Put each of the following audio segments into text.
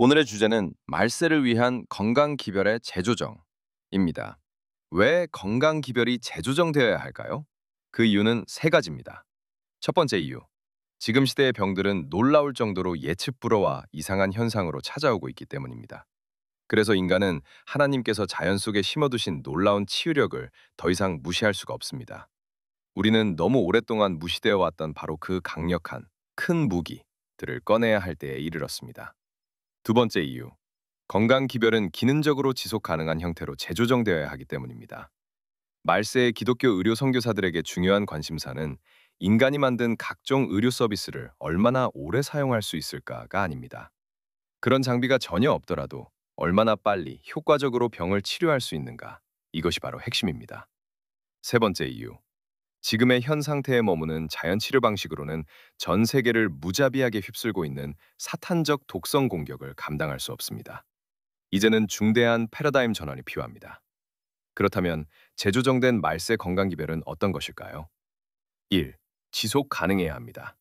오늘의 주제는 말세를 위한 건강 기별의 재조정입니다. 왜 건강 기별이 재조정되어야 할까요? 그 이유는 세 가지입니다. 첫 번째 이유. 지금 시대의 병들은 놀라울 정도로 예측 불허와 이상한 현상으로 찾아오고 있기 때문입니다. 그래서 인간은 하나님께서 자연 속에 심어두신 놀라운 치유력을 더 이상 무시할 수가 없습니다. 우리는 너무 오랫동안 무시되어 왔던 바로 그 강력한 큰 무기들을 꺼내야 할 때에 이르렀습니다. 두 번째 이유. 건강 기별은 기능적으로 지속 가능한 형태로 재조정되어야 하기 때문입니다. 말세의 기독교 의료 선교사들에게 중요한 관심사는 인간이 만든 각종 의료 서비스를 얼마나 오래 사용할 수 있을까가 아닙니다. 그런 장비가 전혀 없더라도 얼마나 빨리 효과적으로 병을 치료할 수 있는가, 이것이 바로 핵심입니다. 세 번째 이유. 지금의 현 상태에 머무는 자연 치료 방식으로는 전 세계를 무자비하게 휩쓸고 있는 사탄적 독성 공격을 감당할 수 없습니다. 이제는 중대한 패러다임 전환이 필요합니다. 그렇다면 재조정된 말세 건강 기별은 어떤 것일까요? 1. 지속 가능해야 합니다.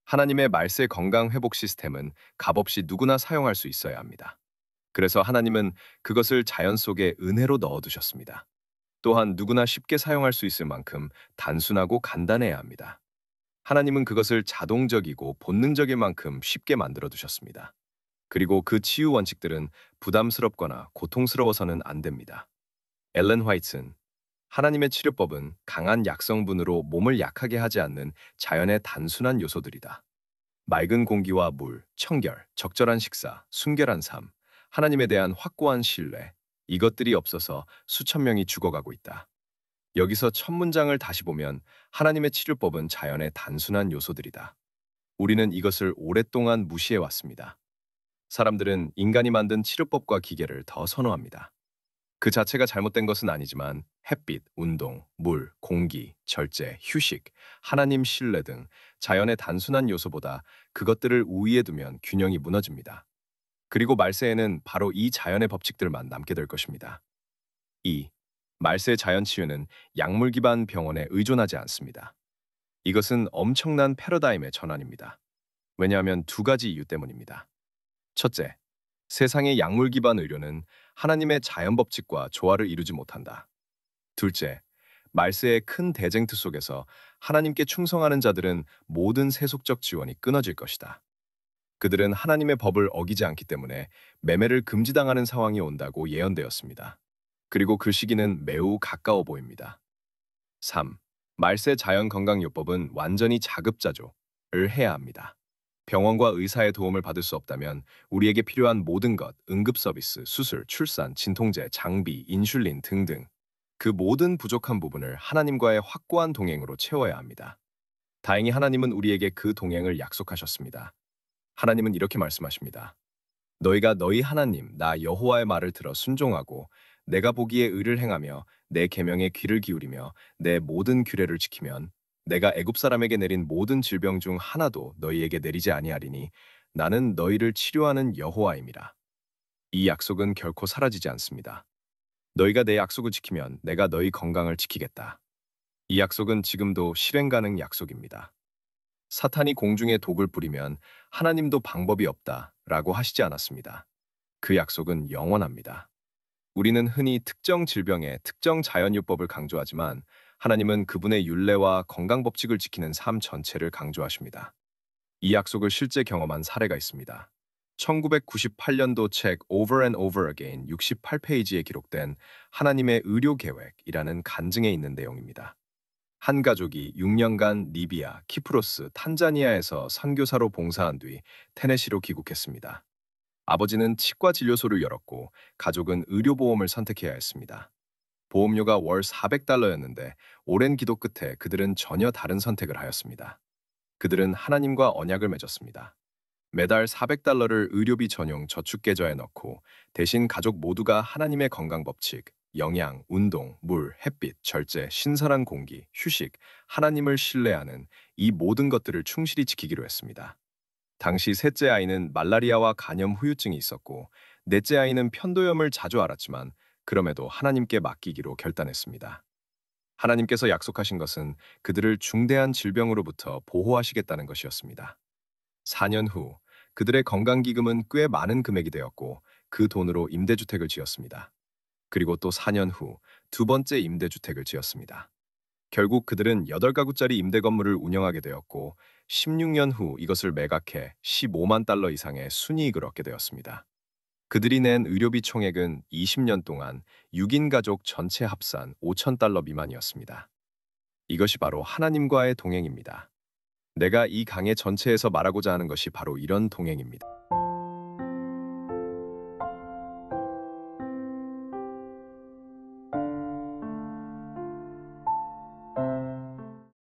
하나님의 말세 건강 회복 시스템은 값없이 누구나 사용할 수 있어야 합니다. 그래서 하나님은 그것을 자연 속에 은혜로 넣어두셨습니다. 또한 누구나 쉽게 사용할 수 있을 만큼 단순하고 간단해야 합니다. 하나님은 그것을 자동적이고 본능적일 만큼 쉽게 만들어 두셨습니다. 그리고 그 치유 원칙들은 부담스럽거나 고통스러워서는 안 됩니다. 엘렌 화이트는 하나님의 치료법은 강한 약성분으로 몸을 약하게 하지 않는 자연의 단순한 요소들이다. 맑은 공기와 물, 청결, 적절한 식사, 순결한 삶, 하나님에 대한 확고한 신뢰, 이것들이 없어서 수천 명이 죽어가고 있다. 여기서 첫 문장을 다시 보면 하나님의 치료법은 자연의 단순한 요소들이다. 우리는 이것을 오랫동안 무시해 왔습니다. 사람들은 인간이 만든 치료법과 기계를 더 선호합니다. 그 자체가 잘못된 것은 아니지만 햇빛, 운동, 물, 공기, 절제, 휴식, 하나님 신뢰 등 자연의 단순한 요소보다 그것들을 우위에 두면 균형이 무너집니다. 그리고 말세에는 바로 이 자연의 법칙들만 남게 될 것입니다. 2. 말세 자연 치유는 약물 기반 병원에 의존하지 않습니다. 이것은 엄청난 패러다임의 전환입니다. 왜냐하면 두 가지 이유 때문입니다. 첫째, 세상의 약물 기반 의료는 하나님의 자연 법칙과 조화를 이루지 못한다. 둘째, 말세의 큰 대쟁투 속에서 하나님께 충성하는 자들은 모든 세속적 지원이 끊어질 것이다. 그들은 하나님의 법을 어기지 않기 때문에 매매를 금지당하는 상황이 온다고 예언되었습니다. 그리고 그 시기는 매우 가까워 보입니다. 3. 말세 자연건강요법은 완전히 자급자족을 해야 합니다. 병원과 의사의 도움을 받을 수 없다면 우리에게 필요한 모든 것, 응급 서비스, 수술, 출산, 진통제, 장비, 인슐린 등등 그 모든 부족한 부분을 하나님과의 확고한 동행으로 채워야 합니다. 다행히 하나님은 우리에게 그 동행을 약속하셨습니다. 하나님은 이렇게 말씀하십니다. 너희가 너희 하나님 나 여호와의 말을 들어 순종하고 내가 보기에 의를 행하며 내 계명에 귀를 기울이며 내 모든 규례를 지키면 내가 애굽 사람에게 내린 모든 질병 중 하나도 너희에게 내리지 아니하리니 나는 너희를 치료하는 여호와임이라. 이 약속은 결코 사라지지 않습니다. 너희가 내 약속을 지키면 내가 너희 건강을 지키겠다. 이 약속은 지금도 실행 가능 약속입니다. 사탄이 공중에 독을 뿌리면 하나님도 방법이 없다라고 하시지 않았습니다. 그 약속은 영원합니다. 우리는 흔히 특정 질병의 특정 자연요법을 강조하지만 하나님은 그분의 율례와 건강 법칙을 지키는 삶 전체를 강조하십니다. 이 약속을 실제 경험한 사례가 있습니다. 1998년도 책 Over and Over Again 68페이지에 기록된 하나님의 의료 계획이라는 간증에 있는 내용입니다. 한 가족이 6년간 리비아, 키프로스, 탄자니아에서 선교사로 봉사한 뒤 테네시로 귀국했습니다. 아버지는 치과 진료소를 열었고 가족은 의료보험을 선택해야 했습니다. 보험료가 월 400달러였는데 오랜 기도 끝에 그들은 전혀 다른 선택을 하였습니다. 그들은 하나님과 언약을 맺었습니다. 매달 400달러를 의료비 전용 저축계좌에 넣고 대신 가족 모두가 하나님의 건강 법칙, 영양, 운동, 물, 햇빛, 절제, 신선한 공기, 휴식, 하나님을 신뢰하는 이 모든 것들을 충실히 지키기로 했습니다. 당시 셋째 아이는 말라리아와 간염 후유증이 있었고 넷째 아이는 편도염을 자주 앓았지만 그럼에도 하나님께 맡기기로 결단했습니다. 하나님께서 약속하신 것은 그들을 중대한 질병으로부터 보호하시겠다는 것이었습니다. 4년 후 그들의 건강기금은 꽤 많은 금액이 되었고 그 돈으로 임대주택을 지었습니다. 그리고 또 4년 후 두 번째 임대주택을 지었습니다. 결국 그들은 8가구짜리 임대 건물을 운영하게 되었고 16년 후 이것을 매각해 15만 달러 이상의 순이익을 얻게 되었습니다. 그들이 낸 의료비 총액은 20년 동안 6인 가족 전체 합산 5천 달러 미만이었습니다. 이것이 바로 하나님과의 동행입니다. 내가 이 강의 전체에서 말하고자 하는 것이 바로 이런 동행입니다.